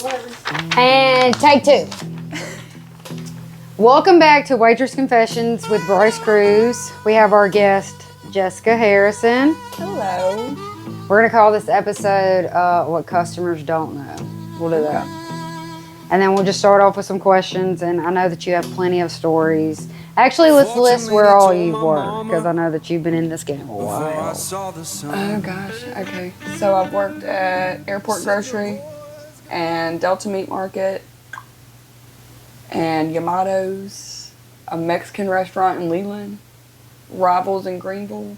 And take two. Welcome back to Waitress Confessions with Bryce Cruse. We have our guest, Jessica Harrison. Hello. We're going to call this episode What Customers Don't Know. We'll do that. And then we'll just start off with some questions. And I know that you have plenty of stories. Actually, let's list where all you've worked, because I know that you've been in this game a while. Oh, gosh. Okay. So I've worked at Airport Grocery and Delta Meat Market and Yamato's, a Mexican restaurant in Leland, Rivals in Greenville.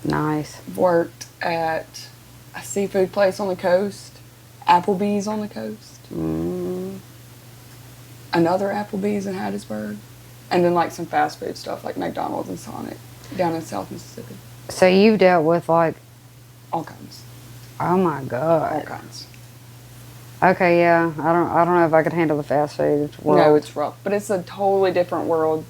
Nice. Worked at a seafood place on the coast, Applebee's on the coast, another Applebee's in Hattiesburg, and then like some fast food stuff like McDonald's and Sonic down in South Mississippi. So you've dealt with like... All kinds. Oh my God. All kinds. Okay, yeah. I don't know if I could handle the fast food world. No, it's rough. But it's a totally different world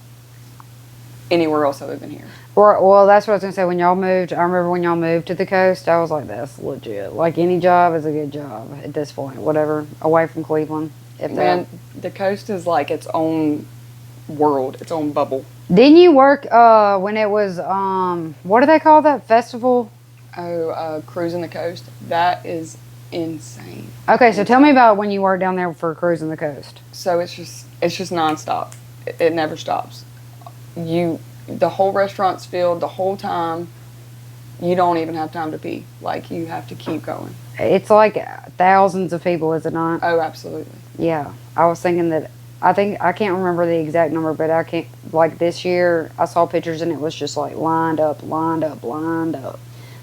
anywhere else other than here. Well, that's what I was going to say. When y'all moved, I remember when y'all moved to the coast, I was like, that's legit. Like, any job is a good job at this point. Whatever. Away from Cleveland. Man, the coast is like its own world, its own bubble. Didn't you work when it was, what do they call that festival? Cruising the Coast. That is insane. Okay, so tell me about when you worked down there for Cruising the Coast. So it's just nonstop. It never stops. The whole restaurant's filled the whole time. You don't even have time to pee. Like, you have to keep going. It's like thousands of people, is it not? Oh, absolutely. Yeah. I was thinking that, I can't remember the exact number, but like this year, I saw pictures and it was just like lined up.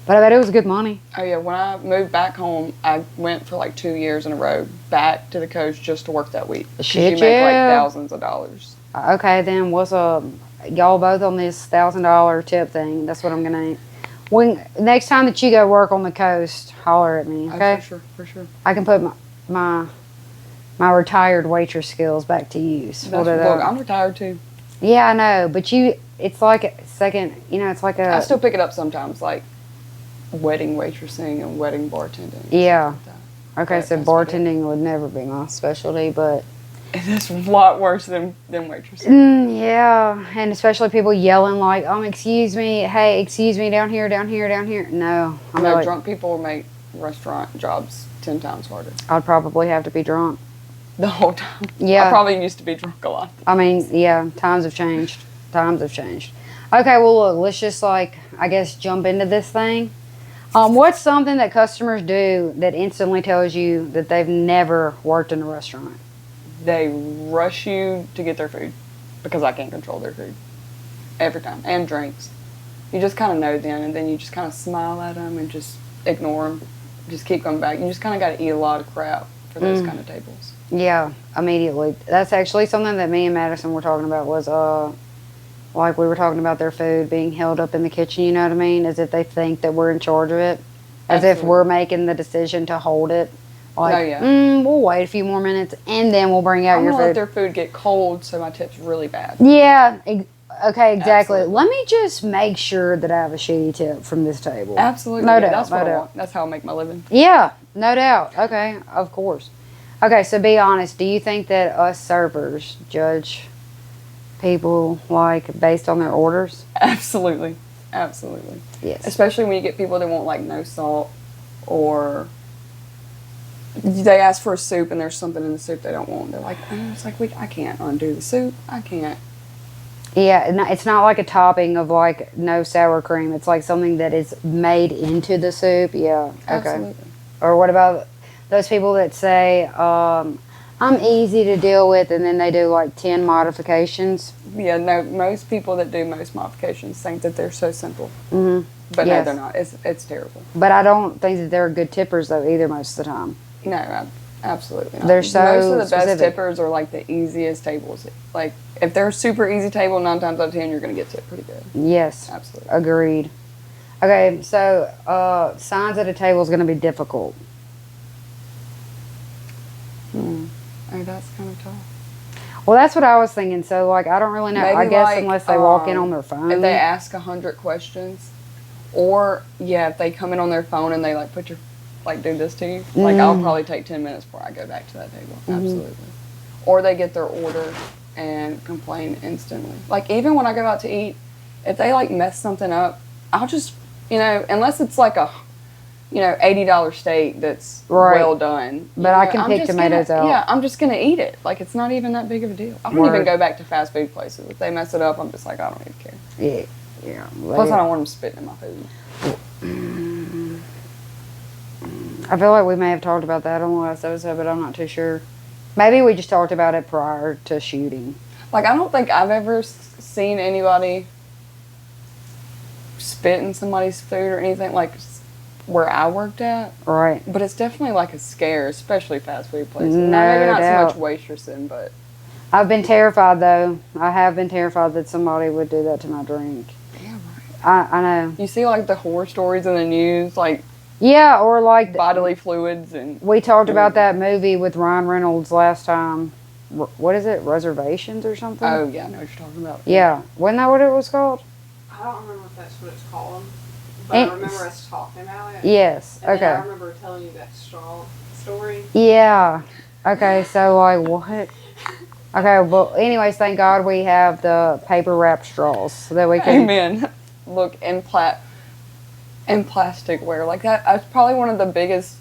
But I bet it was good money. Oh, yeah. When I moved back home, I went for like 2 years in a row back to the coast just to work that week. Shit, you make like thousands of dollars. Okay, then what's up? Y'all both on this $1,000 tip thing. That's what I'm going to... Next time that you go work on the coast, holler at me, okay? Oh, for sure. I can put my retired waitress skills back to use. Look, I'm retired too. Yeah, I know, but it's like a second, it's like a... I still pick it up sometimes, like wedding waitressing and wedding bartending. Yeah. Okay, But so bartending would never be my specialty, but... It's a lot worse than waitressing. Yeah, and especially people yelling like, excuse me, hey, excuse me, down here. No. Drunk people make restaurant jobs 10 times harder. I'd probably have to be drunk. The whole time. Yeah. I probably used to be drunk a lot. I mean, yeah, times have changed. Okay, well, look, let's just jump into this thing. What's something that customers do that instantly tells you that they've never worked in a restaurant? They rush you to get their food because I can't control their food every time, and drinks. You just kind of know them, and then you just kind of smile at them and just ignore them. Just keep coming back. You just kind of got to eat a lot of crap for those kind of tables. Yeah, immediately. That's actually something that me and Madison were talking about was, like we were talking about their food being held up in the kitchen, you know what I mean? As if they think that we're in charge of it. As Absolutely. if we're making the decision to hold it. Like, oh, yeah. We'll wait a few more minutes and then we'll bring out your food. I'm going to let their food get cold so my tip's really bad. Yeah, okay, exactly. Absolutely. Let me just make sure that I have a shitty tip from this table. Absolutely. No doubt. That's what no I doubt. want. That's how I make my living. Yeah, no doubt. Okay, of course. Okay, so be honest. Do you think that us servers judge people like based on their orders? Absolutely. Yes. Especially when you get people that want like no salt, or they ask for a soup and there's something in the soup they don't want. They're like, it's like I can't undo the soup. I can't. Yeah, it's not like a topping of like no sour cream. It's like something that is made into the soup. Yeah. Okay. Absolutely. Or what about those people that say, I'm easy to deal with, and then they do like 10 modifications? Yeah, no, most people that do most modifications think that they're so simple. Mm-hmm. But Yes. no, they're not. It's terrible. But I don't think that they're good tippers though either most of the time. No, absolutely not. They're so most of the specific. best tippers are like the easiest tables. Like if they're a super easy table, 9 times out of 10 you're going to get tipped pretty good. Yes. Absolutely. Agreed. Okay, so signs at a table is going to be difficult. Oh, that's kind of tough. Well, that's what I was thinking. So, like, I don't really know. Maybe I guess like, unless they walk in on their phone. If they ask 100 questions, or if they come in on their phone and they like put your like do this to you. Like I'll probably take 10 minutes before I go back to that table. Absolutely. Or they get their order and complain instantly. Like even when I go out to eat, if they like mess something up, I'll just, unless it's like a, $80 steak that's well done. But I can pick tomatoes out. Yeah, I'm just gonna eat it. Like it's not even that big of a deal. I don't even go back to fast food places. If they mess it up, I'm just like, I don't even care. Yeah. Plus, I don't want them spitting in my food. I feel like we may have talked about that on the last episode, but I'm not too sure. Maybe we just talked about it prior to shooting. Like, I don't think I've ever seen anybody spit in somebody's food or anything, like, where I worked at. Right. But it's definitely, like, a scare, especially fast food places. No Maybe not doubt. so much waitressing, but... I've been terrified, though. I have been terrified that somebody would do that to my drink. Yeah, right. I know. You see, like, the horror stories in the news, like... Yeah, or like... bodily fluids and... We talked about that movie with Ryan Reynolds last time. What is it? Reservations or something? Oh, yeah, I know what you're talking about. Yeah. Wasn't that what it was called? I don't remember if that's what it's called, but I remember us talking about it. Yes. And Okay. then I remember telling you that straw story. Yeah. Okay, so like what? Okay, well anyways, thank God we have the paper wrap straws so that we can... Amen. Look, in plasticware. Like that's probably one of the biggest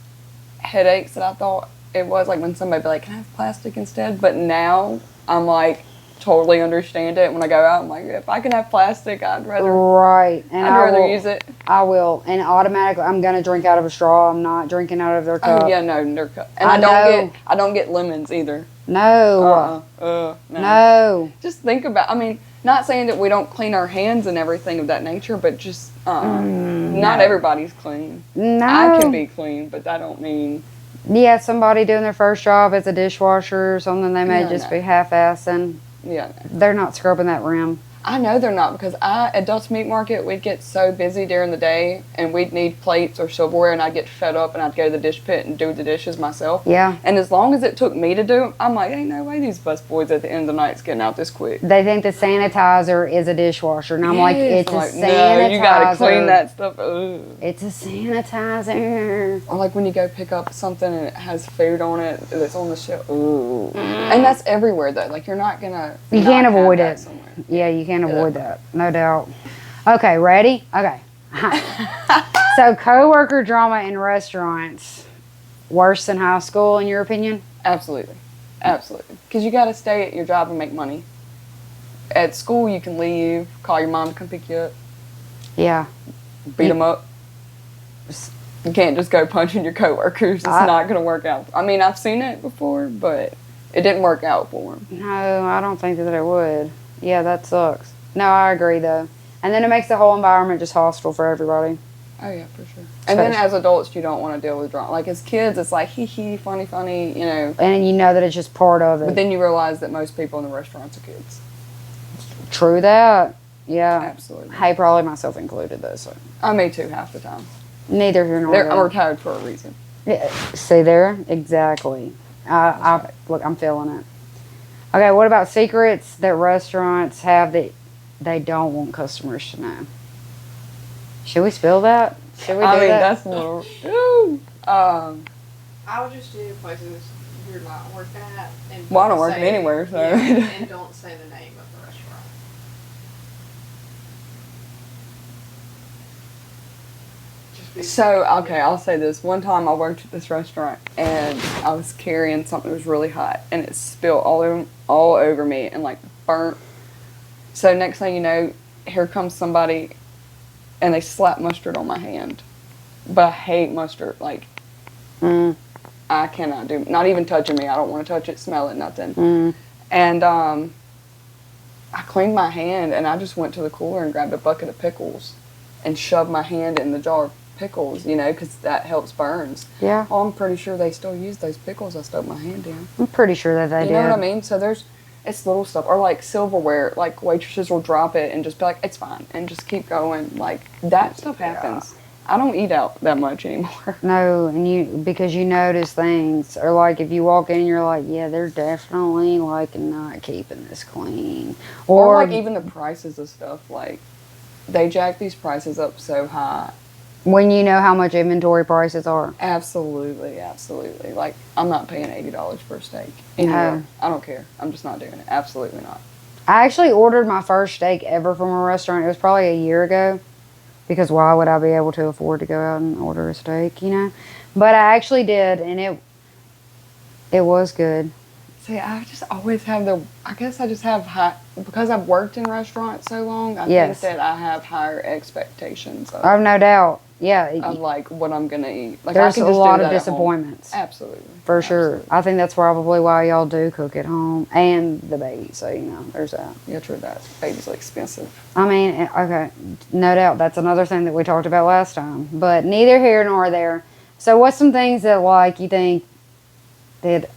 headaches that I thought it was, like when somebody be like, can I have plastic instead? But now I'm like, totally understand it. When I go out, I'm like, if I can have plastic, I'd rather use it. I will, and automatically, I'm gonna drink out of a straw. I'm not drinking out of their cup. Oh yeah, no, their cup. And I don't get lemons either. No. No. Just think about. I mean, not saying that we don't clean our hands and everything of that nature, but just not everybody's clean. No. I can be clean, but that don't mean. Yeah, somebody doing their first job as a dishwasher or something, they may just be half-assing. Yeah. They're not scrubbing that rim. I know they're not, because at Dutch Meat Market, we'd get so busy during the day, and we'd need plates or silverware, and I'd get fed up, and I'd go to the dish pit and do the dishes myself. Yeah. And as long as it took me to do them, I'm like, ain't no way these busboys at the end of the night's getting out this quick. They think the sanitizer is a dishwasher, and I'm like, it's a sanitizer. No, you gotta clean that stuff. Ugh. It's a sanitizer. Or like when you go pick up something and it has food on it that's on the shelf. Ooh. And that's everywhere though. Like you're not gonna. You can't avoid it. Somewhere. Yeah, you can't avoid that. No doubt. Okay, ready? Okay. So, coworker drama in restaurants, worse than high school, in your opinion? Absolutely. Absolutely. Because you got to stay at your job and make money. At school, you can leave, call your mom to come pick you up. Yeah. Beat them up. You can't just go punching your coworkers. It's not going to work out. I mean, I've seen it before, but it didn't work out for them. No, I don't think that it would. Yeah, that sucks. No, I agree, though. And then it makes the whole environment just hostile for everybody. Oh, yeah, for sure. And then as adults, you don't want to deal with drama. Like, as kids, it's like, hee, funny, you know. And you know that it's just part of it. But then you realize that most people in the restaurants are kids. True that. Yeah. Absolutely. Hey, probably myself included, though. So. Me too, half the time. Neither here nor there. I'm retired for a reason. Yeah, see there? Exactly. Look, I'm feeling it. Okay, what about secrets that restaurants have that they don't want customers to know? Should we spill that? Should we do that? That's a little... Ooh. I would just do places you're not working at. And I don't work anywhere, so... Yeah, and don't say the name of the restaurant. So, okay, I'll say this. One time I worked at this restaurant, and I was carrying something that was really hot, and it spilled all over me, and, like, burnt. So, next thing you know, here comes somebody, and they slap mustard on my hand. But I hate mustard. Like, I cannot do... Not even touching me. I don't want to touch it, smell it, nothing. And, I cleaned my hand, and I just went to the cooler and grabbed a bucket of pickles and shoved my hand in the jar of pickles, you know, because that helps burns. Yeah. Oh, I'm pretty sure they still use those pickles I stuck my hand in. I'm pretty sure that they do. You know what I mean? So it's little stuff. Or like silverware, like waitresses will drop it and just be like, it's fine, and just keep going. Like, that stuff happens. I don't eat out that much anymore. No, and because you notice things, or like if you walk in and you're like, yeah, they're definitely like not keeping this clean. Or like even the prices of stuff, like they jack these prices up so high, When you know how much inventory prices are. Absolutely, absolutely. Like, I'm not paying $80 for a steak anywhere. No. I don't care. I'm just not doing it. Absolutely not. I actually ordered my first steak ever from a restaurant. It was probably a year ago. Because why would I be able to afford to go out and order a steak, you know? But I actually did, and it was good. See, I just always have I guess I just have high, because I've worked in restaurants so long, I Yes. think that I have higher expectations of, I've no doubt. Yeah. of like what I'm going to eat. Like, There's I can a just lot do of that at home. disappointments. Absolutely. For sure. Absolutely. I think that's probably why y'all do cook at home. And the baby. So, you know, there's that. Yeah, true that. Baby's expensive. I mean, okay. No doubt. That's another thing that we talked about last time. But neither here nor there. So, what's some things that, like, you think that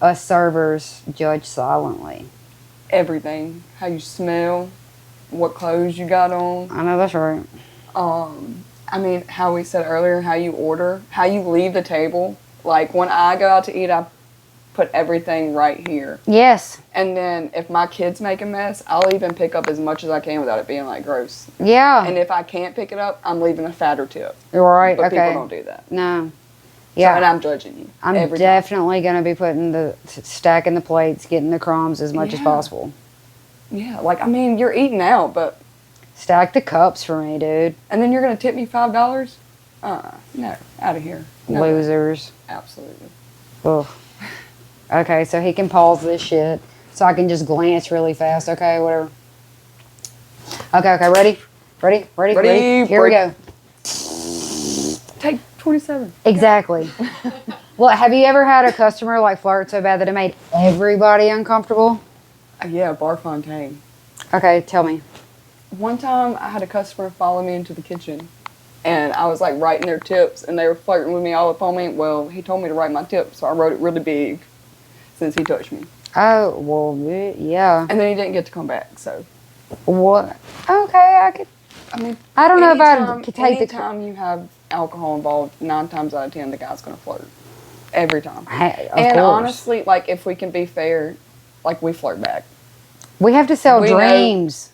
us servers judge silently? Everything. How you smell, what clothes you got on. I know that's right. I mean, how we said earlier, how you order, how you leave the table. Like, when I go out to eat, I put everything right here. Yes. And then if my kids make a mess, I'll even pick up as much as I can without it being, like, gross. Yeah. And if I can't pick it up, I'm leaving a fatter tip. Right. But Okay. people don't do that. No. Yeah. Yeah. And I'm judging you. I'm every time. definitely going to be putting stacking the plates, getting the crumbs as much as Yeah. possible. Yeah. Like, I mean, you're eating out, but... Stack the cups for me, dude. And then you're going to tip me $5? No. Out of here. No way. Losers. Absolutely. Ugh. Okay, so he can pause this shit so I can just glance really fast. Okay, whatever. Okay, ready? Ready? Here we break. go. Take 27. Exactly. Well, have you ever had a customer like flirt so bad that it made everybody uncomfortable? Yeah, Barfontaine. Okay, tell me. One time, I had a customer follow me into the kitchen, and I was, like, writing their tips, and they were flirting with me all up on me. Well, he told me to write my tip, so I wrote it really big since he touched me. Oh, well, yeah. And then he didn't get to come back, so. What? Okay, I could. I mean, I don't know if I could take the. anytime you have alcohol involved, 9 times out of 10, the guy's going to flirt. Every time. Of And course. honestly, like, if we can be fair, like, we flirt back. We have to sell We know- dreams.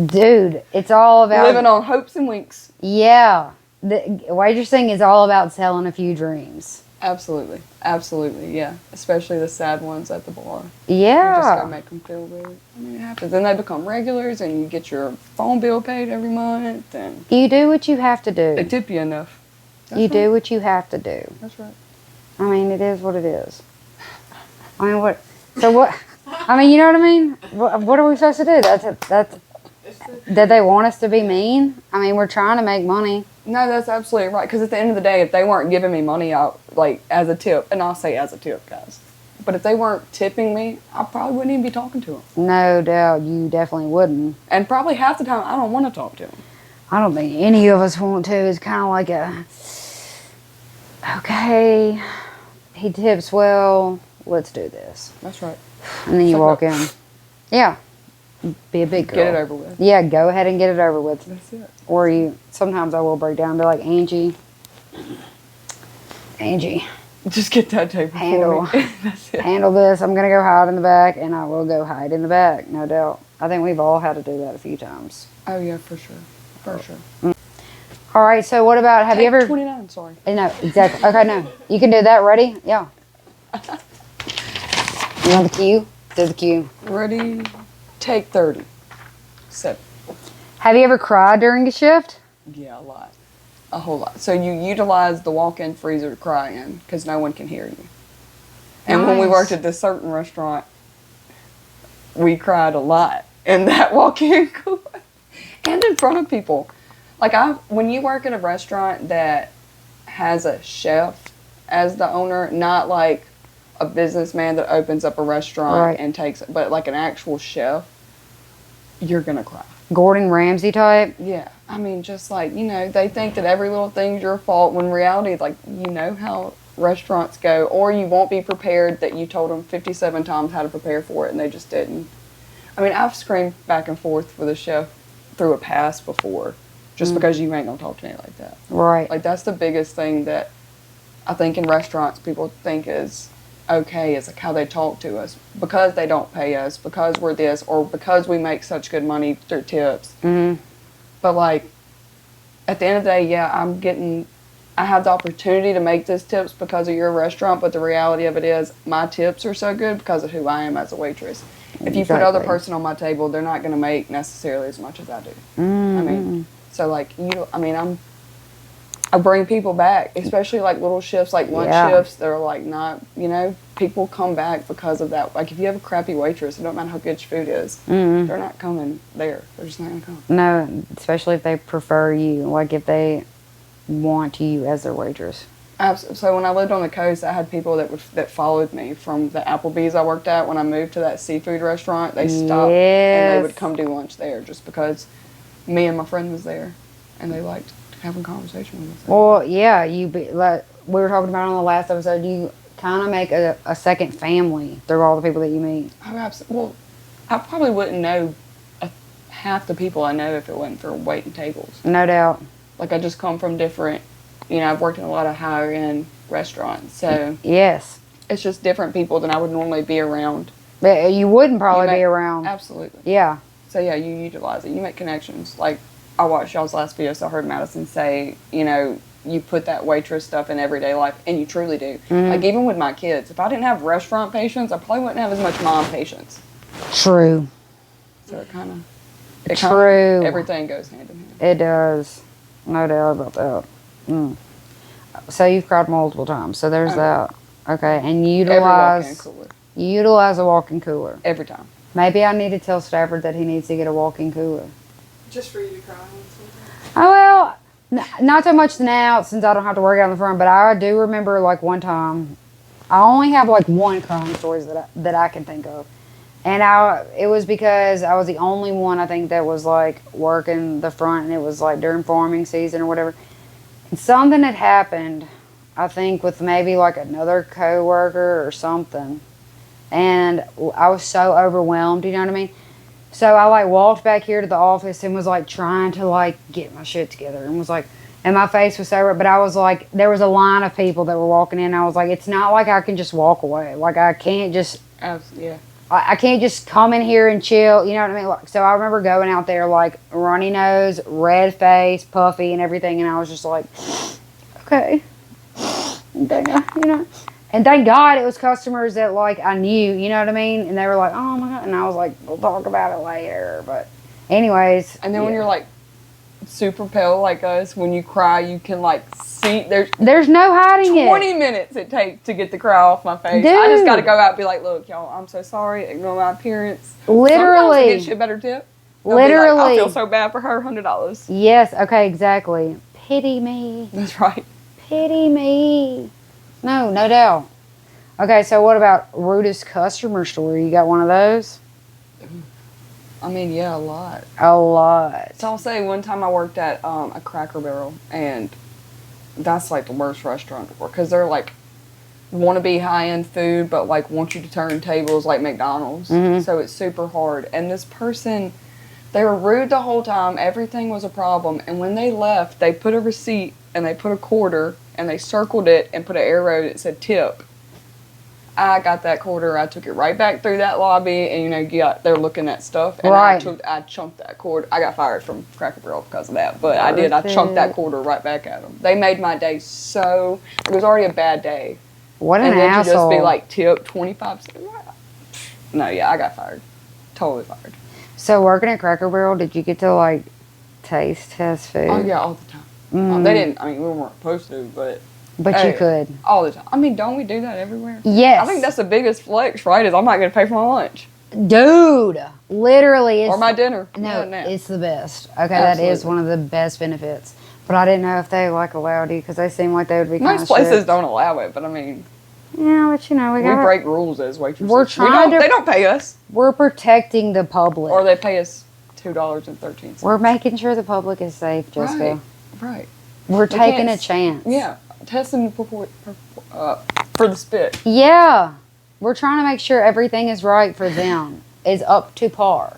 Dude, it's all about Living on hopes and winks. Yeah. The waitressing is all about selling a few dreams. Absolutely. Absolutely, yeah. Especially the sad ones at the bar. You just Yeah. gotta make them feel good. I mean, it happens. Then they become regulars, and you get your phone bill paid every month, and You do what you have to they do. tip you enough. That's You right. do what you have to do. That's right. I mean, it is what it is. I mean, what? So what? I mean, you know what I mean? What are we supposed to do? That's. Did they want us to be mean? I mean, we're trying to make money. No, that's absolutely right. Because at the end of the day, if they weren't giving me money out, like, as a tip, and I'll say as a tip, guys, but if they weren't tipping me, I probably wouldn't even be talking to them. No doubt, you definitely wouldn't. And probably half the time, I don't want to talk to them. I don't think any of us want to. It's kind of like okay, he tips well, let's do this. That's right. And then you Suck it walk up. in. Yeah. Be a big girl. Get it over with. Yeah, go ahead and get it over with. That's it. Or sometimes I will break down and be like, Angie, Just get that table Handle. for me. That's it. handle this. I'm going to go hide in the back, and I will go hide in the back, no doubt. I think we've all had to do that a few times. Oh, yeah, for sure. For sure. All right, so what about, have you ever... 29, sorry. No, exactly. Okay, no. You can do that. Ready? Yeah. You want the cue? Do the cue. Ready? Take 30. 7. Have you ever cried during a shift? Yeah, a lot. A whole lot. So you utilize the walk-in freezer to cry in because no one can hear you. And when we Nice. worked at this certain restaurant, we cried a lot in that walk-in cooler and in front of people. Like, when you work at a restaurant that has a chef as the owner, not like a businessman that opens up a restaurant Right. and takes, but like an actual chef, you're gonna cry. Gordon Ramsay type? Yeah, I mean, just like, they think that every little thing's your fault when in reality, like, you know how restaurants go, or you won't be prepared that you told them 57 times how to prepare for it and they just didn't. I mean, I've screamed back and forth with a chef through a pass before just because you ain't gonna talk to me like that. Right. Like, that's the biggest thing that I think in restaurants people think is okay, is like how they talk to us because they don't pay us, because we're this, or because we make such good money through tips. Mm-hmm. But like, at the end of the day, yeah, I have the opportunity to make those tips because of your restaurant, but the reality of it is my tips are so good because of who I am as a waitress. If you put other person on my table, they're not going to make necessarily as much as I do. I mean, so like, I bring people back, especially like little shifts, like lunch shifts. They're like not, people come back because of that. Like if you have a crappy waitress, it don't matter how good your food is, they're not coming there. They're just not going to come. No, especially if they prefer you, like if they want you as their waitress. Absolutely. So when I lived on the coast, I had people that followed me from the Applebee's I worked at. When I moved to that seafood restaurant, they stopped and they would come do lunch there just because me and my friend was there, and they liked having conversation with us. Well, yeah, like we were talking about on the last episode, you kind of make a second family through all the people that you meet. Oh, absolutely. Well, I probably wouldn't know half the people I know if it wasn't for waiting tables. No doubt. Like I just come from different, I've worked in a lot of higher end restaurants, so yes, it's just different people than I would normally be around. But you wouldn't probably be around. Absolutely. Yeah. So yeah, you utilize it. You make connections. Like I watched y'all's last video, so I heard Madison say, you put that waitress stuff in everyday life, and you truly do. Like even with my kids, if I didn't have restaurant patience, I probably wouldn't have as much mom patience. True. So it kind of everything goes hand in hand. It does. No doubt about that. So you've cried multiple times. So there's that. Okay, and you utilize a walk-in cooler Every time. Maybe I need to tell Stafford that he needs to get a walk-in cooler. Just for you to cry on something. Oh well, not so much now since I don't have to work out in the front. But I do remember like one time, I only have like one crying story that I can think of. And it was because I was the only one, I think, that was, like, working the front, and it was, like, during farming season or whatever. And something had happened, I think, with maybe, like, another coworker or something. And I was so overwhelmed, you know what I mean? So I, like, walked back here to the office and was, like, trying to, like, get my shit together. And was, like, and my face was so red. But I was, like, there was a line of people that were walking in. And I was, like, it's not like I can just walk away. Like, I can't just... Yeah. I can't just come in here and chill, you know what I mean? Like, so I remember going out there like runny nose, red face, puffy and everything, and I was just like, okay. And thank God it was customers that like I knew, you know what I mean? And they were like, oh my God. And I was like, we'll talk about it later. But anyways. And then when you're like super pale like us, when you cry, you can like see there's no hiding 20 minutes it takes to get the cry off my face. Dude. I just got to go out and be like, look, y'all, I'm so sorry. Ignore my appearance. Literally. Sometimes I get you a better tip. Literally. Like, I feel so bad for her, $100. Yes. Okay. Exactly. Pity me. That's right. Pity me. No doubt. Okay. So what about rudest customer story? You got one of those? I mean, yeah, a lot. A lot. So I'll say one time I worked at a Cracker Barrel, and that's like the worst restaurant to work because they're like want to be high-end food but like want you to turn tables like McDonald's. So it's super hard. And this person, they were rude the whole time. Everything was a problem. And when they left, they put a receipt and they put a quarter and they circled it and put an arrow that said tip. I got that quarter. I took it right back through that lobby, and they're looking at stuff. And right. I chunked that quarter. I got fired from Cracker Barrel because of that, but I did. I chunked that quarter right back at them. They made my day so. It was already a bad day. What an asshole! And then to just be like tip 25 cents. No, yeah, I got fired. Totally fired. So working at Cracker Barrel, did you get to like taste test food? Oh yeah, all the time. They didn't. I mean, we weren't supposed to, but. But you could. All the time. I mean, don't we do that everywhere? Yes. I think that's the biggest flex, right? Is I'm not going to pay for my lunch. Dude. Literally. Or my dinner. No, it's the best. Okay, Absolutely. That is one of the best benefits. But I didn't know if they like allowed you because they seem like they would be kind of Most places don't allow it, but I mean. Yeah, but we break rules as waitresses. We're trying they don't pay us. We're protecting the public. Or they pay us $2.13. We're making sure the public is safe, Jessica. Right. We're taking a chance. Yeah. Testing for the spit. Yeah. We're trying to make sure everything is right for them, is up to par.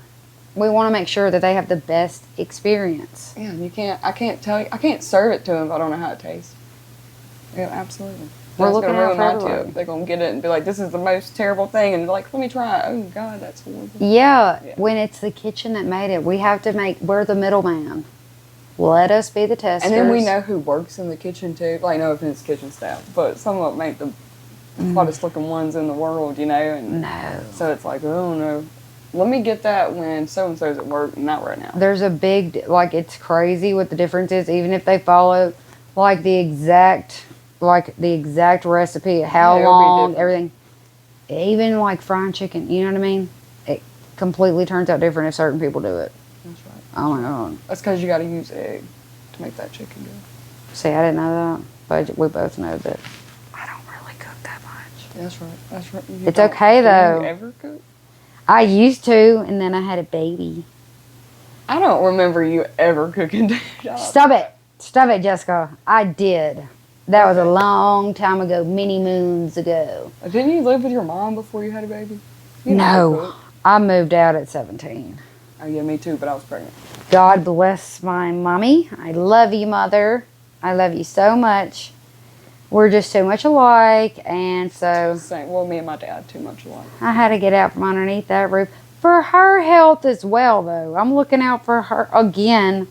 We want to make sure that they have the best experience. Yeah, I can't serve it to them if I don't know how it tastes. Yeah, absolutely. We're looking out for everybody. They're going to get it and be like, this is the most terrible thing. And they're like, let me try it. Oh, God, that's horrible. Yeah, when it's the kitchen that made it, we're the middleman. Let us be the testers. And then we know who works in the kitchen too. Like, no offense, kitchen staff, but some of them make the hottest looking ones in the world, you know. And No. so it's like, oh no, let me get that when so and so's at work, not right now. There's a big, like, it's crazy what the difference is, even if they follow, like, the exact recipe, how Yeah, it'll be long, different. everything. Even, like, frying chicken, you know what I mean? It completely turns out different if certain people do it. That's right. Oh, my God. That's because you got to use egg to make that chicken good. See, I didn't know that, but we both know that I don't really cook that much. That's right. That's right. It's okay, though. Do you ever cook? I used to, and then I had a baby. I don't remember you ever cooking. Stop it, Jessica. I did. That was a long time ago, many moons ago. Didn't you live with your mom before you had a baby? You know how to No, cook. I moved out at 17. Oh yeah, me too, but I was pregnant. God bless my mommy. I love you, Mother. I love you so much. We're just too much alike, and so Same. Well, me and my dad too much alike. I had to get out from underneath that roof. For her health as well, though. I'm looking out for her. Again,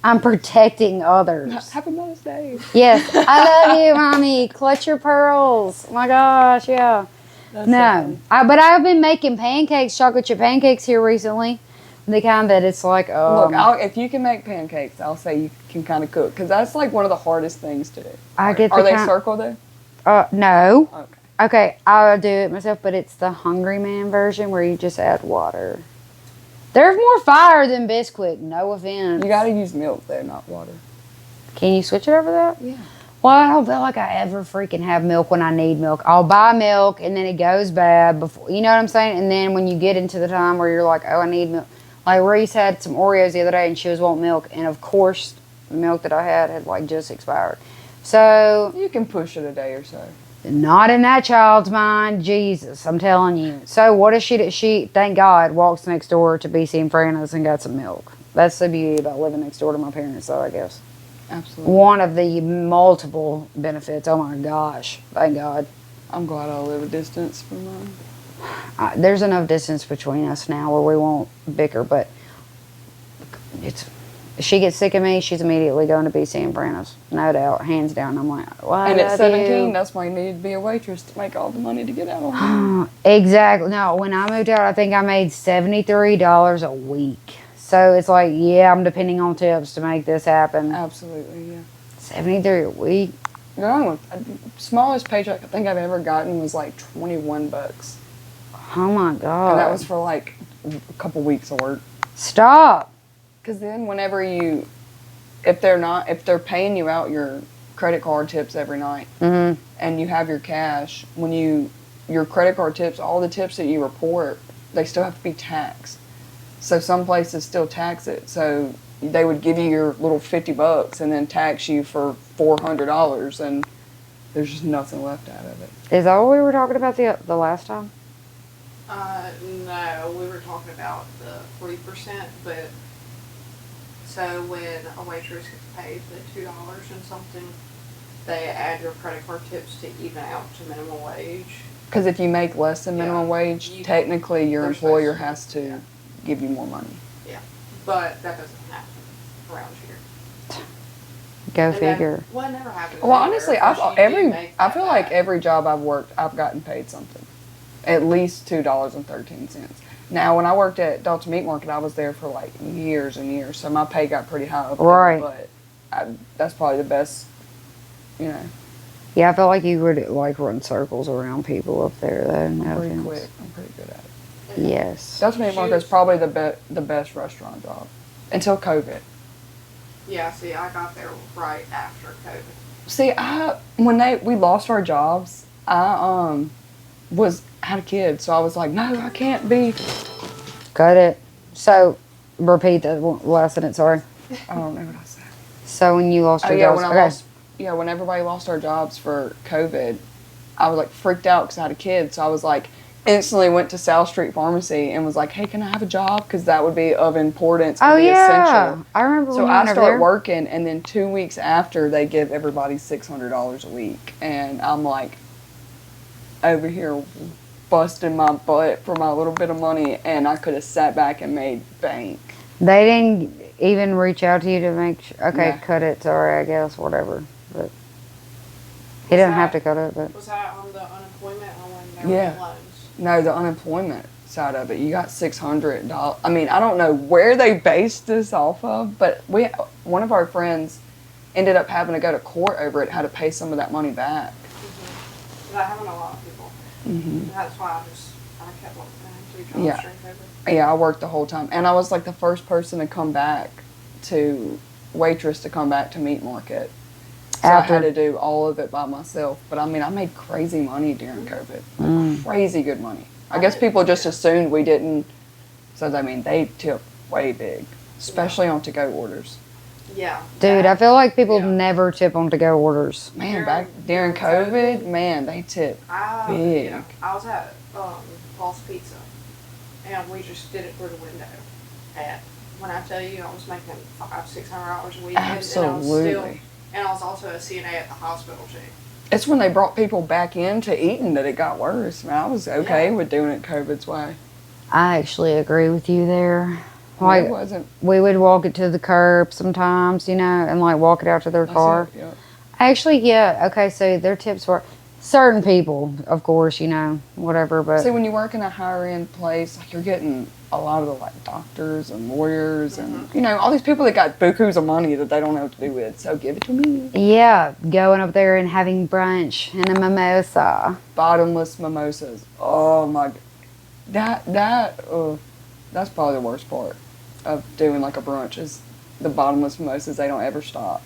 I'm protecting others. Happy Mother's Day. Yes, I love you, Mommy. Clutch your pearls. Oh my gosh, yeah. That's No, but I've been making pancakes, chocolate chip pancakes here recently. The kind that it's like, Look, if you can make pancakes, I'll say you can kind of cook, because that's like one of the hardest things to do. I get the Are they kind- circle though? No. Okay. Okay, I'll do it myself, but it's the Hungry Man version where you just add water. There's more fire than Bisquick, no offense. You got to use milk though, not water. Can you switch it over that? Yeah. Well, I don't feel like I ever freaking have milk when I need milk. I'll buy milk and then it goes bad before, you know what I'm saying? And then when you get into the time where you're like, oh, I need milk. Like Reese had some Oreos the other day and she was wanting milk. And of course, the milk that I had like just expired. So, You can push it a day or so. not in that child's mind. Jesus, I'm telling you. So what does she do? She, thank God, walks next door to BC and Franna's and got some milk. That's the beauty about living next door to my parents, though, I guess. Absolutely. One of the multiple benefits. Oh my gosh, thank God. I'm glad I live a distance from mine. There's enough distance between us now where we won't bicker, but it's. If she gets sick of me, she's immediately going to BC and Franna's, no doubt, hands down. I'm like, why? And at 17, that's why you need to be a waitress to make all the money to get out on. Exactly. No, when I moved out, I think I made $73 a week. So it's like, yeah, I'm depending on tips to make this happen. Absolutely, yeah. 73 a week. The smallest paycheck I think I've ever gotten was like $21. Oh my God. And that was for like a couple weeks of work. Stop. Because then whenever if they're paying you out your credit card tips every night, Mm-hmm. and you have your cash, your credit card tips, all the tips that you report, they still have to be taxed. So some places still tax it. So they would give you your little $50 and then tax you for $400, and there's just nothing left out of it. Is that what we were talking about the last time? No, we were talking about the 40%, but so when a waitress gets paid the $2 and something, they add your credit card tips to even out to minimum wage. Because if you make less than minimum wage, technically your they're employer supposed to, has to give you more money. Yeah, but that doesn't happen around here. Go And then- figure. well, it never happens. Well, anywhere, honestly, because you do make I that feel like back. every job I've worked, I've gotten paid something. At least $2.13. Now, when I worked at Delta Meat Market, I was there for like years and years, so my pay got pretty high up there, Right. but that's probably the best, you know. Yeah, I felt like you would like run circles around people up there, though. No I'm pretty offense. quick. I'm pretty good at it. Yes. Delta Meat Market is probably the best restaurant job until COVID. Yeah, see, I got there right after COVID. See, when we lost our jobs, I had a kid, so I was like, no, I can't be. Got it. So, repeat the last sentence, sorry. I don't know what I said. So, when you lost Oh your yeah, jobs. when everybody lost our jobs for COVID, I was like freaked out because I had a kid. So I was like, instantly went to South Street Pharmacy and was like, hey, can I have a job? Because that would be of importance. Oh, be yeah. essential. I remember when So you I went over start there. working, and then 2 weeks after, they give everybody $600 a week, and I'm like over here busting my butt for my little bit of money, and I could have sat back and made bank. They didn't. even reach out to you to make sure? Okay, Yeah. cut it. Sorry, I guess, whatever. But he didn't have to cut it, but. Was that on the unemployment or when they were Yeah. getting loans? No, the unemployment side of it. You got $600. I mean, I don't know where they based this off of, but one of our friends ended up having to go to court over it, how to pay some of that money back. Mm-hmm. That happened to a lot of people. Mm-hmm. That's why I kept looking at 3 jobs Yeah. during COVID. Yeah, I worked the whole time, and I was like the first person to come back to waitress to come back to meat market. So I had to do all of it by myself. But I mean, I made crazy money during COVID. Crazy good money. I guess people just assumed we didn't. So, I mean, they tip way big, especially on to-go orders. Yeah. Dude, I feel like people Yeah. never tip on to-go orders. Man, back during COVID, man, they tip big. Yeah, I was at False Pizza, and we just did it through the window. And when I tell you, I was making $500-600 a week. Absolutely. And I was also a CNA at the hospital too. It's when they brought people back into eating that it got worse. Man, I was okay with doing it COVID's way. I actually agree with you there. It wasn't. We would walk it to the curb sometimes, you know, and like walk it out to their car. Yeah. Actually, yeah. Okay, so their tips were certain people, of course, you know, whatever. But See, when you work in a higher end place, like you're getting a lot of the like doctors and lawyers and you know all these people that got bukus of money that they don't know what to do with. So give it to me. yeah, going up there and having brunch and a mimosa. Bottomless mimosas. Oh my, that's probably the worst part of doing like a brunch is the bottomless mimosas. They don't ever stop.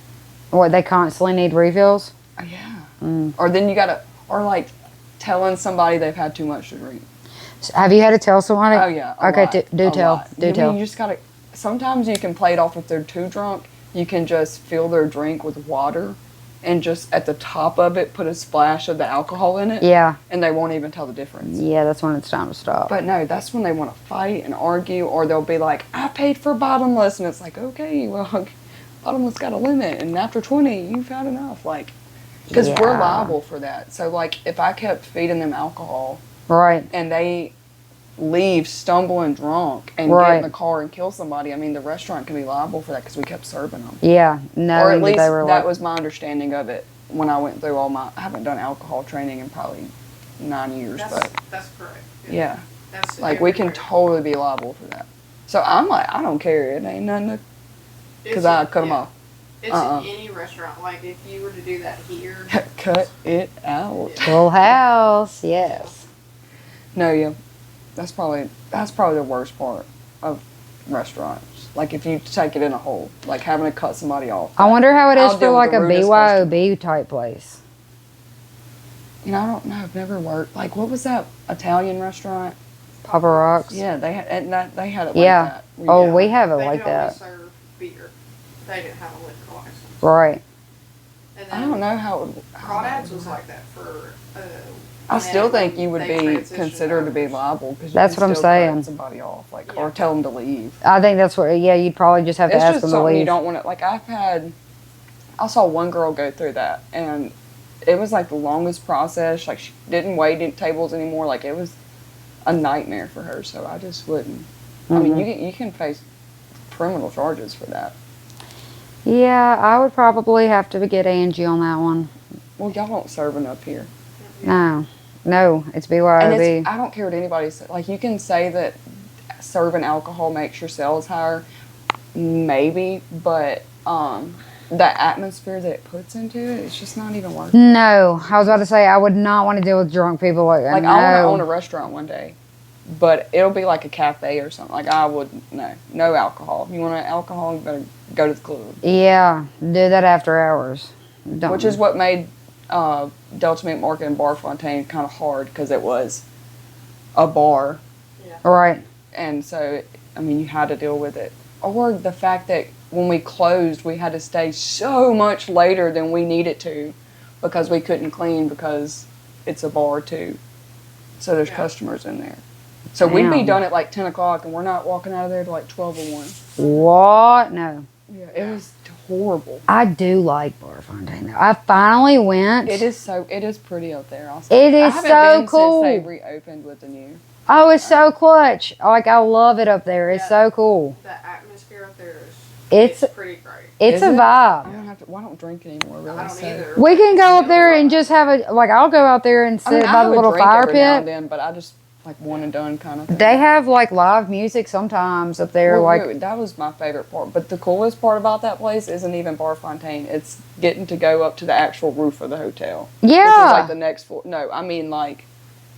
What, they constantly need refills? Oh, yeah. Or then you gotta, or like telling somebody they've had too much to drink. Have you had to tell somebody? Oh yeah. Okay, do tell. Do tell. You just gotta. Sometimes you can play it off if they're too drunk. You can just fill their drink with water, and just at the top of it put a splash of the alcohol in it. Yeah. And they won't even tell the difference. Yeah, that's when it's time to stop. But no, that's when they want to fight and argue, or they'll be like, "I paid for bottomless," and it's like, okay, well, bottomless got a limit, and after 20, you've had enough, like, because we're Yeah. liable for that. So like, if I kept feeding them alcohol. Right. And they leave stumbling drunk and get in the car and kill somebody, I mean, the restaurant can be liable for that because we kept serving them. Yeah. No. Or at least they were that was my understanding of it when I went through I haven't done alcohol training in probably 9 years, but That's correct. yeah. That's Like, we can everywhere. totally be liable for that. So I'm like, I don't care. It ain't nothing because I cut them off. It's in any restaurant. Like, if you were to do that here. Cut it out. Full house. Yes. No, yeah. That's probably the worst part of restaurants. Like if you take it in a whole, like having to cut somebody off. I wonder how it is I'll for deal with like a the rudest BYOB type place. You know, I don't know. I've never worked. Like, what was that Italian restaurant? Papa Rocks. Yeah, they had they had it Yeah. like that. Oh, we have it They like could only that. serve beer. They didn't have a liquor license. Right. And I then don't know how it would. Crawdads was like that for. I still think when you would they be transitioned considered to be owners. liable because That's what I'm saying. Cut somebody off, like, Yeah. or tell them to leave. I think that's what. Yeah, you'd probably just have to It's ask just them to something leave. you don't want to. Like I saw one girl go through that, and it was like the longest process. Like she didn't wait at tables anymore. Like it was a nightmare for her. So I just wouldn't. I mean, you can face criminal charges for that. Yeah, I would probably have to get Angie on that one. Well, y'all don't serving up here. No, it's And BYOB. I don't care what anybody says. Like, you can say that serving alcohol makes your sales higher, maybe, but the atmosphere that it puts into it, it's just not even worth it. No, I was about to say I would not want to deal with drunk people like that. Like, No. I want to own a restaurant one day, but it'll be like a cafe or something. Like, I would, no alcohol. You want alcohol, you better go to the club. Yeah, do that after hours. Don't. Which is what made Delta Meat Market and Bar Fontaine kind of hard, because it was a bar. Right. And so, I mean, you had to deal with it. Or the fact that when we closed, we had to stay so much later than we needed to because we couldn't clean because it's a bar too. So there's customers in there. So we'd be Damn. done at like 10 o'clock and we're not walking out of there till like 12 or 1. What? No. Yeah, it was horrible. I do like Bar Fontaine though. I finally went. It is pretty up there. I'll say. It is I haven't so been cool. since they reopened with the new. Oh, it's so clutch. Like, I love it up there. It's so cool. The atmosphere up there is It's pretty great. it's Is a it? vibe. I don't have to. Well, I don't drink anymore. Really. I don't so. either. We can go up there and just have a like. I'll go out there and sit I mean, I by have the a little drink fire every now and pit. then, but I just like one and done kind of thing. They have like live music sometimes up there. Well, like dude, that was my favorite part. But the coolest part about that place isn't even Bar Fontaine. It's getting to go up to the actual roof of the hotel. Which is yeah. like the next floor. No, I mean like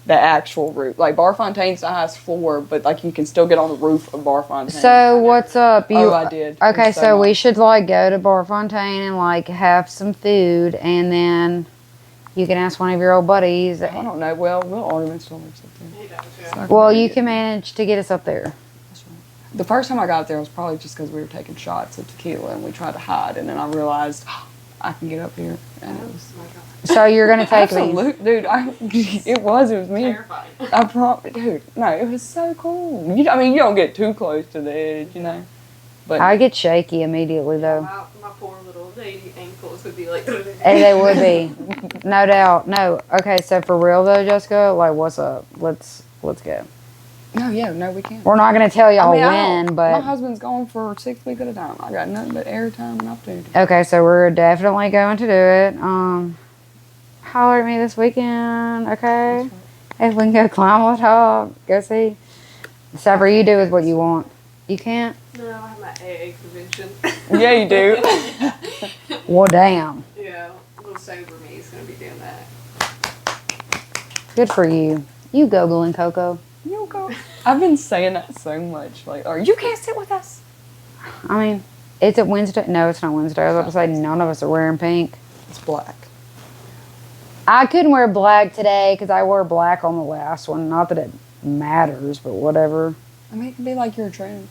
the actual roof. Like Bar Fontaine's the highest floor, but like you can still get on the roof of Bar Fontaine. So what's up? Oh, I did. It Okay, was so so we nice. should like go to Bar Fontaine and like have some food, and then you can ask one of your old buddies. I don't know. Well, Will Ornament still lives up there. He does, So yeah. I Well, maybe you get can there. manage to get us up there. That's right. The first time I got there was probably just because we were taking shots of tequila and we tried to hide, and then I realized I can get up here, and it was Oh my God. So you're gonna take me. absolute, dude. It was me. Terrifying. I promise, dude. No, it was so cool. I mean, you don't get too close to the edge, you know. But I get shaky immediately though. My poor little lady ankles would be like. Hey, they would be, no doubt. No, okay. So for real though, Jessica, like, what's up? Let's go. no, we can't. We're not gonna tell y'all I mean, when, my but husband's gone for 6 weeks at a time. I got nothing but airtime and opportunity. okay. So we're definitely going to do it. Holler at me this weekend, okay? If we can go climb on top, go see. Whatever you do is what you want. You can't. No, I have my AA convention. Yeah, you do. Well, damn. Yeah, little sober me is gonna be doing that. Good for you. You go, Glen Coco. You go. I've been saying that so much. Like, or you can't sit with us. I mean, it's a Wednesday. No, it's not Wednesday. I was about to say none of us are wearing pink. It's black. I couldn't wear black today because I wore black on the last one. Not that it matters, but whatever. I mean, it can be like your trend.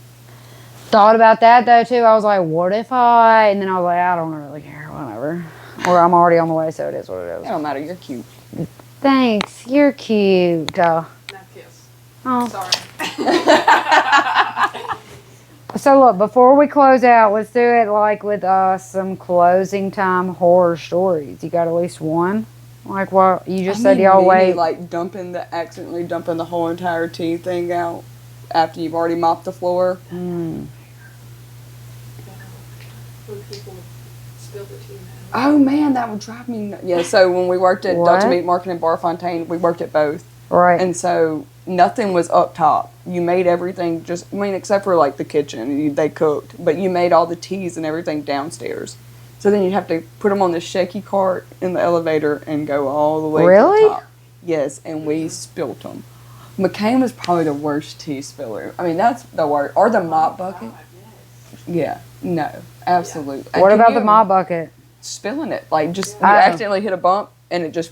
Thought about that though too. I was like, what if I? And then I was like, I don't really care. Whatever. Or I'm already on the way, so it is what it It is. don't matter. You're cute. Thanks. You're cute. Now kiss. Oh. Sorry. So look, before we close out, let's do it like with some closing time horror stories. You got at least one? Like what you just said y'all wait. Like accidentally dumping the whole entire tea thing out after you've already mopped the floor. Mm. When people spill the tea. Oh man, that would drive me nuts. Yeah, so when we worked at What? Delta Meat Market and Bar Fontaine, we worked at both. Right. And so nothing was up top. You made everything except for like the kitchen, they cooked, but you made all the teas and everything downstairs. So then you'd have to put them on this shaky cart in the elevator and go all the way to Really? the top. Yes, and we spilt them. McCain was probably the worst tea spiller. I mean, that's the worst. Or the mop bucket. Yeah, no, absolutely. And What can about you the mop bucket? spilling it? Like just you I- accidentally hit a bump and it just.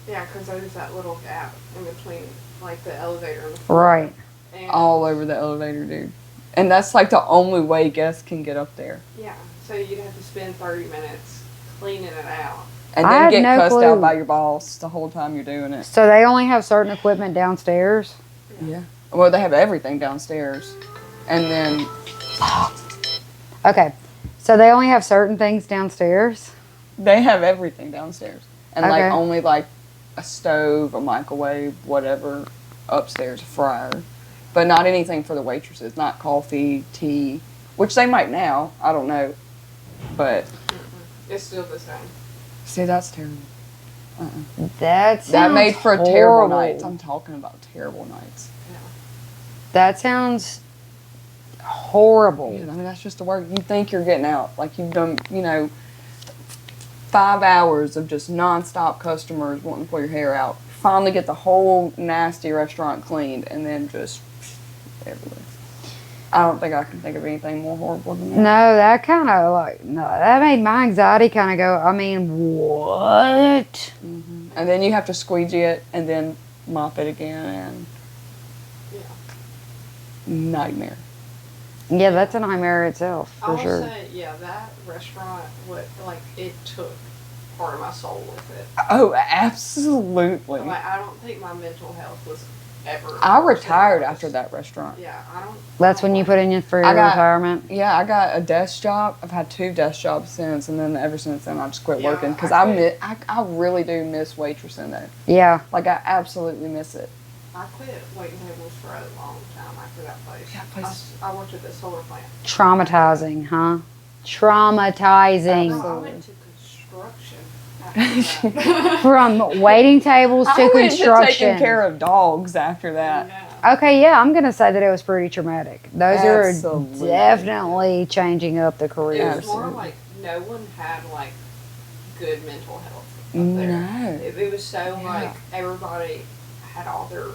Yeah, because there's that little gap in between, like the elevator and the floor. Right. And, all over the elevator, dude. And that's like the only way guests can get up there. Yeah, so you'd have to spend 30 minutes cleaning it out. And I then had get no cussed clue. out by your boss the whole time you're doing it. So they only have certain equipment downstairs? Yeah. Well, they have everything downstairs. And then, Okay. So they only have certain things downstairs? they have everything downstairs. And like Okay. only like a stove, a microwave, whatever upstairs, a fryer. But not anything for the waitresses. Not coffee, tea, which they might now. I don't know. But, It's still the same. see, that's terrible. That That made for a terrible horrible. night. I'm talking about terrible nights. That sounds horrible. Yeah, I mean, that's just the word. You think you're getting out. Like, you've done, 5 hours of just nonstop customers wanting to pull your hair out. Finally get the whole nasty restaurant cleaned, and then just everywhere. I don't think I can think of anything more horrible than that. No, that kind of that made my anxiety kind of go, I mean, what? And then you have to squeegee it, and then mop it again, and Yeah. nightmare. Yeah, that's a nightmare itself, I for will sure. say, yeah, that restaurant, it took part of my soul with it. Oh, absolutely. Like, I don't think my mental health was ever. I retired after that restaurant. Yeah, I don't. That's when you put in for your I got- retirement? Yeah, I got a desk job. I've had 2 desk jobs since, and then ever since then I just quit Yeah, working because I I really do miss waitressing though. Yeah. Like I absolutely miss it. I quit waiting tables for a long time after that place. That place- I worked at the solar plant. Traumatizing, huh? Traumatizing. No, I went to construction after that. From waiting tables to I went to construction. taking care of dogs after that. Yeah. Okay, yeah, I'm gonna say that it was pretty traumatic. Those Absolutely. are definitely changing up the It careers. was more like no one had like good mental health up there. No. It was so like everybody had all their.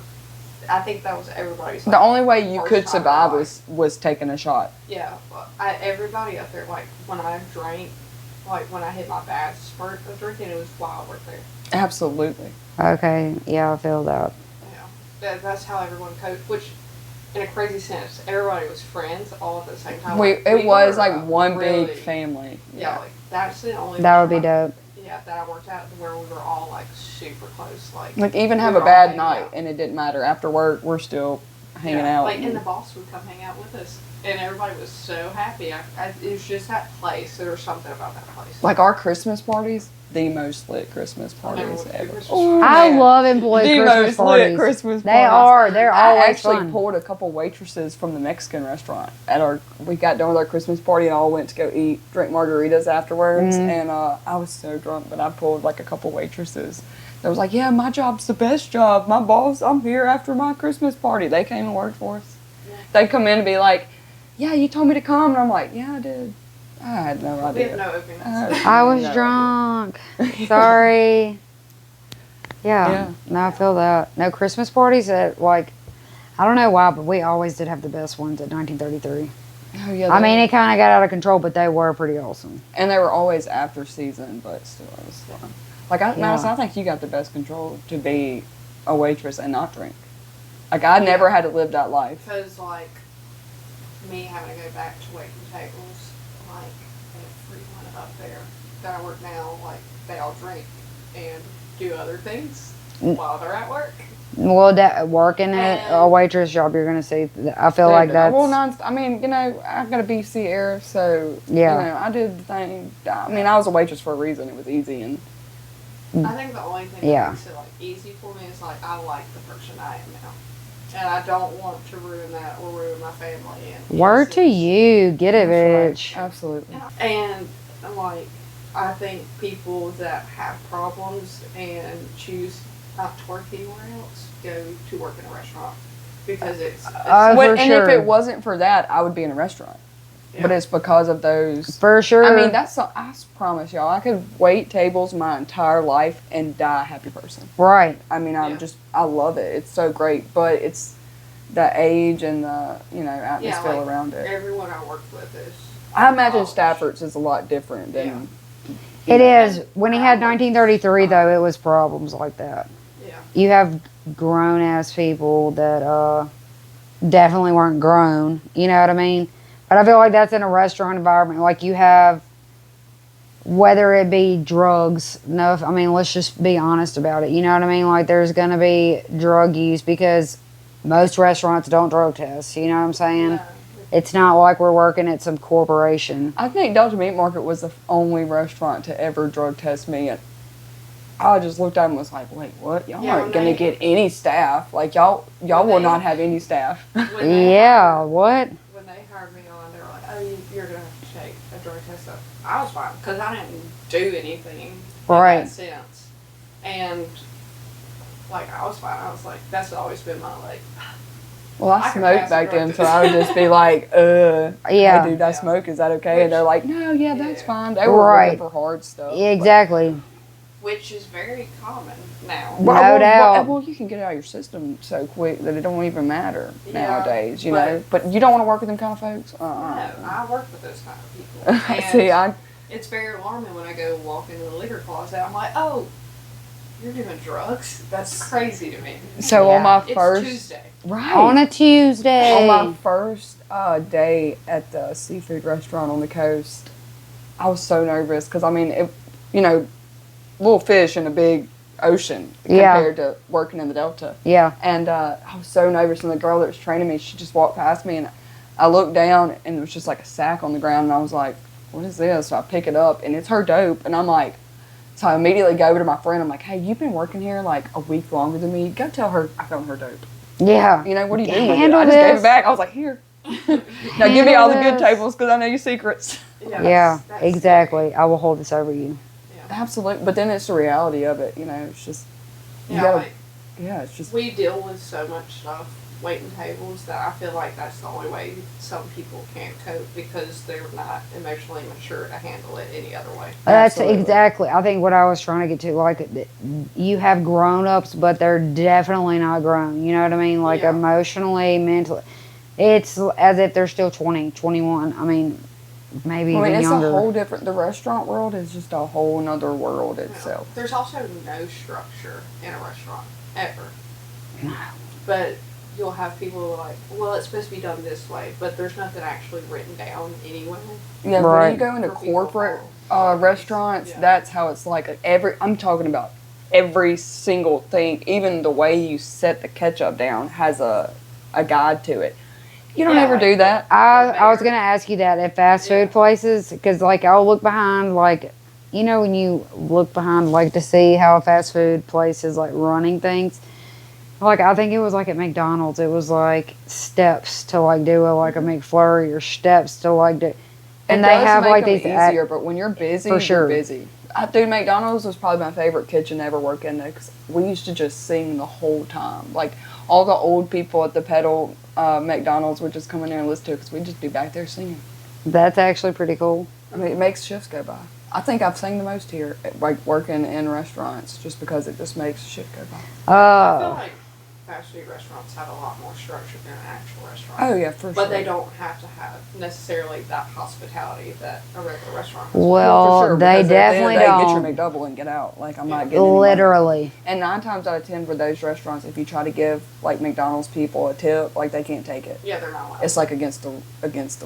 I think that was everybody's. The Like, only way you first could time survive in was taking a shot. Yeah, everybody up there, like, when I drank, like, when I hit my bad spurt of drinking, it was wild right there. Absolutely. Okay, yeah, I feel that. That's how everyone coped, which, in a crazy sense, everybody was friends all at the same time. It was were, like one really- big family. Yeah, like, that's the only That would be restaurant, dope. Yeah, that I worked at where we were all, like, super close. Like even have we a were all bad hanging night out. and it didn't matter. After work, we're still hanging Yeah, out. Like, and the boss would come hang out with us, and everybody was so happy. It was just that place. There was something about that place. Like our Christmas parties, the most lit Christmas I never parties went to ever. Christmas Ooh, I man. love employee The Christmas most parties. lit Christmas They parties. are. They're I always actually fun. pulled a couple waitresses from the Mexican restaurant at our. We got done with our Christmas party and all went to go eat, drink margaritas afterwards. Mhm. And I was so drunk, but I pulled like a couple waitresses. That was like, yeah, my job's the best job. My boss, I'm here after my Christmas party. They came and worked for us. Yeah. They'd come in and be like, yeah, you told me to come, and I'm like, yeah, I did. I had no We idea. have no openings. I was No drunk. Sorry. Yeah. Yeah. No, I feel that. No, Christmas parties at, like, I don't know why, but we always did have the best ones at 1933. Oh, yeah, I mean, it kind of got out of control, but they were pretty awesome. and they were always after season, but still, it was fun. Like, Madison, I think you got the best control to be a waitress and not drink. Like, I never had to live that life. Because, like, me having to go back to waiting tables, like, everyone up there that I work now, like, they all drink and do other things while they're at work. Well, working at a waitress job, you're going to see, I feel like that's, Well, I mean, you know, I got a BC era, so, Yeah. you know, I did the thing. I mean, I was a waitress for a reason. It was easy, and I think the only thing Yeah. that makes it, like, easy for me is, like, I like the person I am now. And I don't want to ruin that or ruin my family. And word to you. Get it, bitch. absolutely. And, like, I think people that have problems and choose not to work anywhere else go to work in a restaurant because it's For And sure. if it wasn't for that, I would be in a restaurant. But yeah. it's because of those. For sure. I mean, I promise y'all, I could wait tables my entire life and die a happy person. Right. I mean, Yeah. I love it. It's so great, but it's the age and the, you know, atmosphere like, around it. everyone I worked with is. I imagine college. Stafford's is a lot different than. It is. When he had 1933, though, it was problems like that. Yeah. You have grown ass people that definitely weren't grown. You know what I mean? But I feel like that's in a restaurant environment. Like you have, whether it be drugs. No, I mean, let's just be honest about it. You know what I mean? Like there's gonna be drug use because most restaurants don't drug test. You know what I'm saying? No. It's not like we're working at some corporation. I think Delta Meat Market was the only restaurant to ever drug test me. And I just looked at him and was like, wait, what? Y'all Yeah, aren't when going they- to get any staff. Like, y'all When will they- not have any staff. When they Yeah. hired- What? When they hired me on, they were like, "Oh, you're gonna have to take a drug test." So I was fine because I didn't do anything Right. in that sense, and like I was fine. I was like, that's always been my like. Well, I I can smoked pass back a drug then, so test. I would just be like, Yeah. hey, dude, I Yeah. smoke. Is that okay? And they're like, no, yeah, that's Yeah. fine. They were Right. looking for hard stuff. Yeah, exactly. Which is very common now. No doubt. Well, you can get it out of your system so quick that it don't even matter Yeah, nowadays, you but- know. But you don't want to work with them kind of folks? No, I work with those kind of people. And See, it's very alarming when I go walk into the liquor closet. I'm like, oh, you're doing drugs? That's crazy to me. so Yeah. on my It's first, Tuesday. right. On a Tuesday. On my first day at the seafood restaurant on the coast, I was so nervous because, I mean, you know, little fish in a big ocean Yeah. compared to working in the Delta. Yeah. And I was so nervous, and the girl that was training me, she just walked past me, and I looked down, and there was just like a sack on the ground, and I was like, what is this? So I pick it up, and it's her dope, and I'm like, So I immediately go over to my friend. I'm like, hey, you've been working here like a week longer than me. Go tell her I found her dope. Yeah. You know, what do you do with it? Handle I just gave this. it back. I was like, here. Now give me all the good tables because I know your secrets. Yeah, exactly. I will hold this over you. Absolutely. But then it's the reality of it. You know, it's just, you Yeah, gotta, like, it's just. we deal with so much stuff, waiting tables, that I feel like that's the only way some people can't cope because they're not emotionally mature to handle it any other way. That's Absolutely. exactly, I think, what I was trying to get to. Like, you have grown-ups, but they're definitely not grown. You know what I mean? Like, Yeah. emotionally, mentally. It's as if they're still 20, 21. I mean, maybe even it's younger. a whole different. The restaurant world is just a whole nother world itself. There's also no structure in a restaurant, ever. No. But you'll have people who are like, well, it's supposed to be done this way, but there's nothing actually written down anyway. Yeah, Right. when you go into For people corporate to restaurants, Yeah. that's how it's like. I'm talking about every single thing. Even the way you set the ketchup down has a guide to it. You don't Yeah, ever like do that. I was going to ask you that at fast food places, because, like, I'll look behind, like, you know, when you look behind, like, to see how a fast food place is, like, running things. Like, I think it was, like, at McDonald's, it was, like, steps to, like, do a McFlurry, or steps to, like, do. And it they does have, make like, them these. easier, but when you're busy, For sure. you're busy. Dude, McDonald's was probably my favorite kitchen to ever work in there because we used to just sing the whole time. Like, all the old people at the pedal McDonald's would just come in there and listen to it because we'd just be back there singing. That's actually pretty cool. I mean, it makes shifts go by. I think I've sang the most here, like working in restaurants, just because it just makes shift go by. I feel like fast food restaurants have a lot more structure than an actual restaurant. Oh yeah, for sure. But they don't have to have necessarily that hospitality that a regular restaurant has. Well, for sure, they because at the end of definitely the day, don't. Get your McDouble and get out. Like, I'm not getting any money. Literally. And 9 times out of 10 for those restaurants, if you try to give like McDonald's people a tip, like they can't take it. Yeah, they're not allowed. It's like against the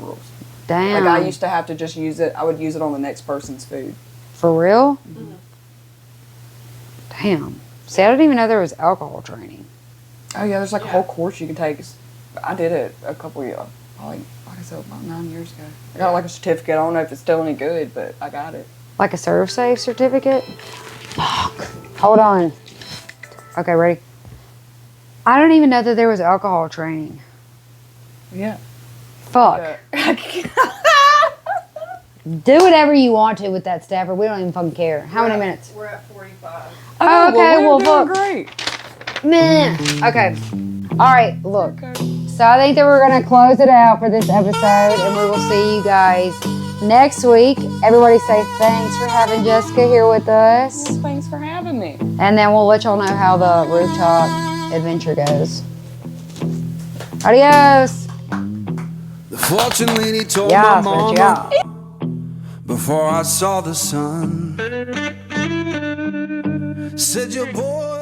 rules. Damn. Like I used to have to just use it. I would use it on the next person's food. For real? Mhm. Damn. See, I didn't even know there was alcohol training. Oh yeah, there's like a Yeah. whole course you can take. I did it a couple of years, like I said, about 9 years ago. I got like a certificate. I don't know if it's still any good, but I got it. Like a serve safe certificate? Fuck. Hold on. Okay, ready? I don't even know that there was alcohol training. Yeah. Fuck. Do whatever you want to with that staffer. We don't even fucking care. How many minutes? We're at 45. Oh, okay, well, we're look. doing great. Meh. Okay. All right, look. So I think that we're going to close it out for this episode, and we will see you guys next week. Everybody say thanks for having Jessica here with us. Well, thanks for having me. And then we'll let y'all know how the rooftop adventure goes. Adios. The fortune lady told Yeah, my mama yeah. before I saw the sun. Said your boy